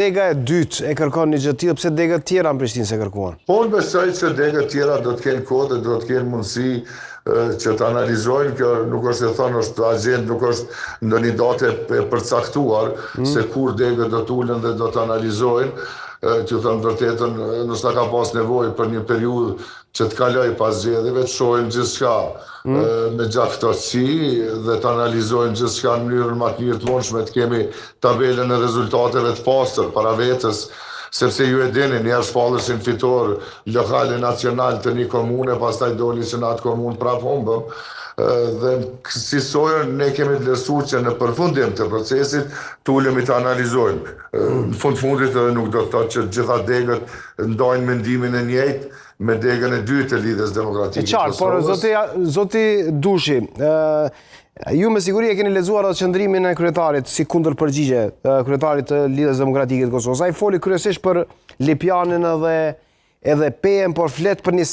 Dega e dytë e kërkon një gjë tillë, pse degët tjera në Prishtinë se kërkuan? Po unë besoj që degët tjera do të kenë kohë dhe do të kenë mundësi që të analizojnë. Kjo nuk është e thonë, është agjendë, nuk është ndonjë datë e përcaktuar se kur degët do të ulen dhe do të analizojnë. Që thënë vërtetën, nështë ka pas nevojë për një periudhë që të kaloj pas zgjedhjeve, të shohim gjithçka me gjaktësi dhe të analizojmë gjithçka në mënyrën më të mirë të mundshme, të kemi tabelën e rezultateve të pastër para vetës, sepse ju e dini, njerë shpallëshin fitor lokal e nacional të një komune, pastaj doli që në atë komunë prap humbëm, dhe si sojër ne kemi të lësu që në përfundim të procesit të ulemi të analizojmë. Në fundit edhe nuk do të thotë që gjitha degët ndajnë mendimin e njëjtë me degën e dytë të Lidhjes Demokratike. E qartë, por zoti Dushi, ju me siguri e keni lexuar atë qëndrimin e kryetarit si kundër përgjigje, kryetarit të Lidhjes Demokratike të Kosovës. Ai foli kryesisht për Lipjanin edhe PM, por flet për një